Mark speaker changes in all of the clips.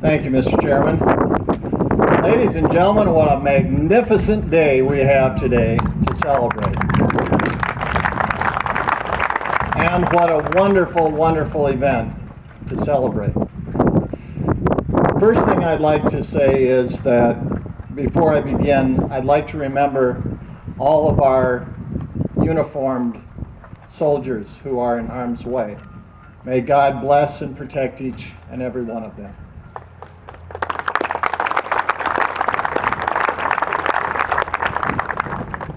Speaker 1: Thank you, Mr. Chairman. Ladies and gentlemen, what a magnificent day we have today to celebrate. And what a wonderful, wonderful event to celebrate. First thing I'd like to say is that before I begin, I'd like to remember all of our uniformed soldiers who are in harm's way. May God bless and protect each and every one of them.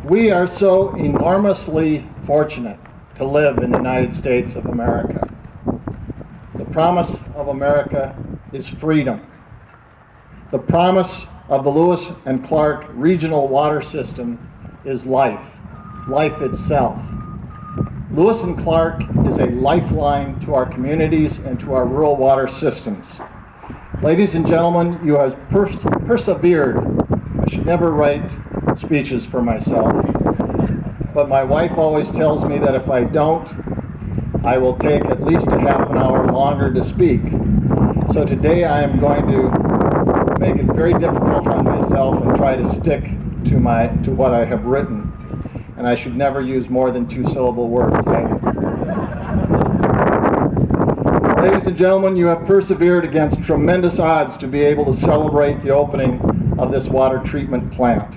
Speaker 1: We are so enormously fortunate to live in the United States of America. The promise of America is freedom. The promise of the Lewis and Clark Regional Water System is life, life itself. Lewis and Clark is a lifeline to our communities and to our rural water systems. Ladies and gentlemen, you have persevered. I should never write speeches for myself, but my wife always tells me that if I don't, I will take at least a half an hour longer to speak. So today I am going to make it very difficult on myself and try to stick to what I have written. And I should never use more than two-syllable words either. Ladies and gentlemen, you have persevered against tremendous odds to be able to celebrate the opening of this water treatment plant.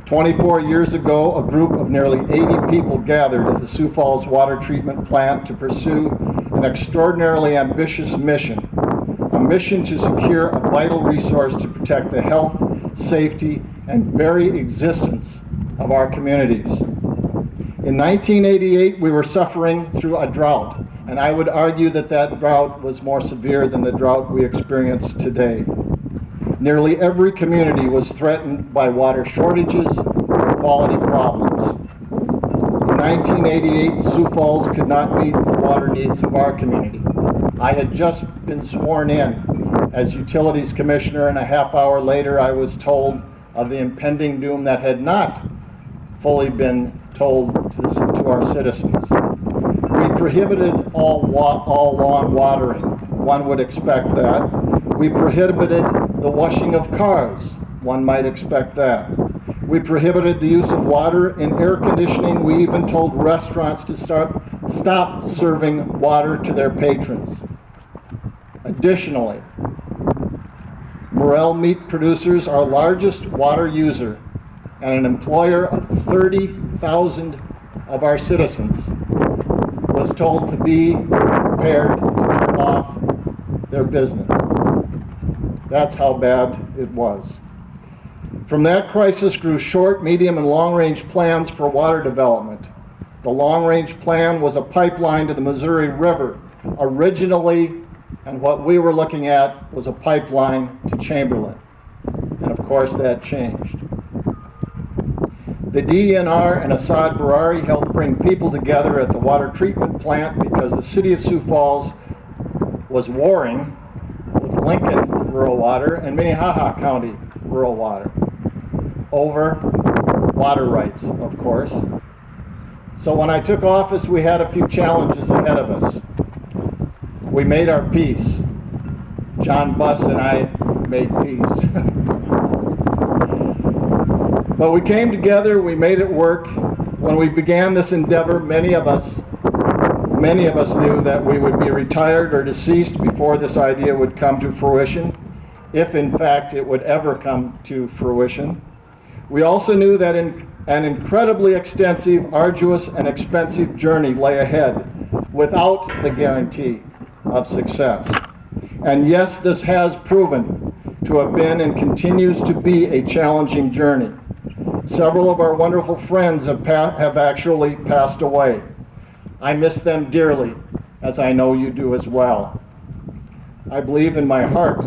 Speaker 1: 24 years ago, a group of nearly 80 people gathered at the Sioux Falls Water Treatment Plant to pursue an extraordinarily ambitious mission, a mission to secure a vital resource to protect the health, safety, and very existence of our communities. In 1988, we were suffering through a drought, and I would argue that that drought was more severe than the drought we experience today. Nearly every community was threatened by water shortages or quality problems. In 1988, Sioux Falls could not meet the water needs of our community. I had just been sworn in as Utilities Commissioner, and a half hour later I was told of the impending doom that had not fully been told to our citizens. We prohibited all lawn watering. One would expect that. We prohibited the washing of cars. One might expect that. We prohibited the use of water in air conditioning. We even told restaurants to stop serving water to their patrons. Additionally, Morel Meat Producers, our largest water user and an employer of 30,000 of our citizens, was told to be prepared to turn off their business. That's how bad it was. From that crisis grew short, medium, and long-range plans for water development. The long-range plan was a pipeline to the Missouri River originally, and what we were looking at was a pipeline to Chamberlain. And of course that changed. The DNR and Assad Barari helped bring people together at the water treatment plant because the city of Sioux Falls was warring with Lincoln Rural Water and Minnehaha County Rural Water over water rights, of course. So when I took office, we had a few challenges ahead of us. We made our peace. John Buss and I made peace. But we came together, we made it work. When we began this endeavor, many of us knew that we would be retired or deceased before this idea would come to fruition, if in fact it would ever come to fruition. We also knew that an incredibly extensive, arduous, and expensive journey lay ahead without the guarantee of success. And yes, this has proven to have been and continues to be a challenging journey. Several of our wonderful friends have actually passed away. I miss them dearly, as I know you do as well. I believe in my heart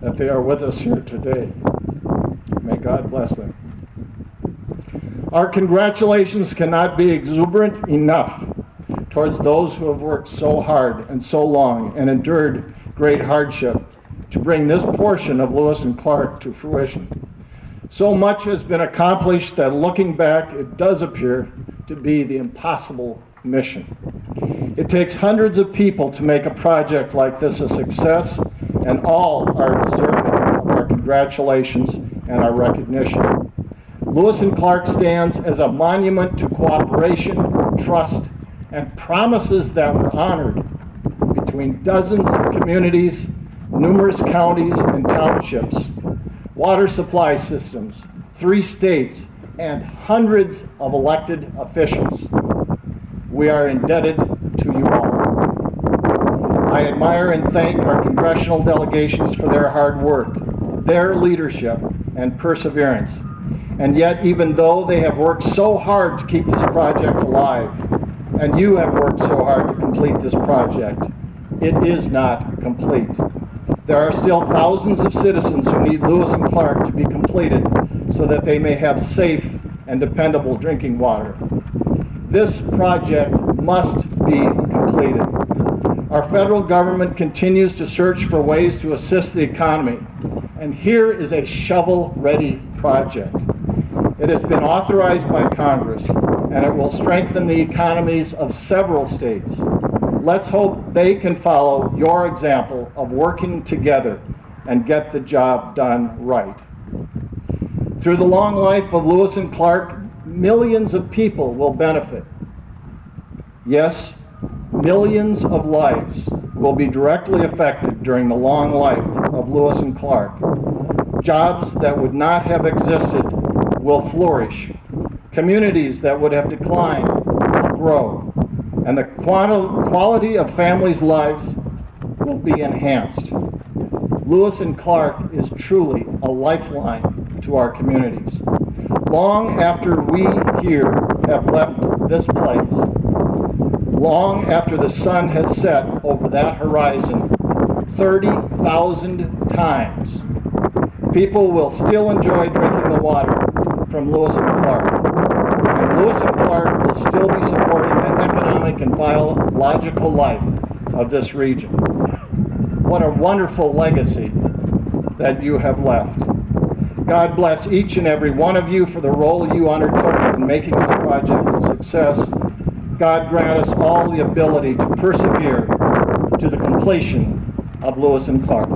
Speaker 1: that they are with us here today. May God bless them. Our congratulations cannot be exuberant enough towards those who have worked so hard and so long and endured great hardship to bring this portion of Lewis and Clark to fruition. So much has been accomplished that looking back, it does appear to be the impossible mission. It takes hundreds of people to make a project like this a success, and all are deserving of our congratulations and our recognition. Lewis and Clark stands as a monument to cooperation, trust, and promises that were honored between dozens of communities, numerous counties and townships, water supply systems, 3 states, and hundreds of elected officials. We are indebted to you all. I admire and thank our congressional delegations for their hard work, their leadership, and perseverance. And yet, even though they have worked so hard to keep this project alive, and you have worked so hard to complete this project, it is not complete. There are still thousands of citizens who need Lewis and Clark to be completed so that they may have safe and dependable drinking water. This project must be completed. Our federal government continues to search for ways to assist the economy, and here is a shovel-ready project. It has been authorized by Congress, and it will strengthen the economies of several states. Let's hope they can follow your example of working together and get the job done right. Through the long life of Lewis and Clark, millions of people will benefit. Yes, millions of lives will be directly affected during the long life of Lewis and Clark. Jobs that would not have existed will flourish. Communities that would have declined will grow. And the quality of families' lives will be enhanced. Lewis and Clark is truly a lifeline to our communities. Long after we here have left this place, long after the sun has set over that horizon 30,000 times, people will still enjoy drinking the water from Lewis and Clark. And Lewis and Clark will still be supporting the economic and biological life of this region. What a wonderful legacy that you have left. God bless each and every one of you for the role you undertook in making this project a success. God grant us all the ability to persevere to the completion of Lewis and Clark.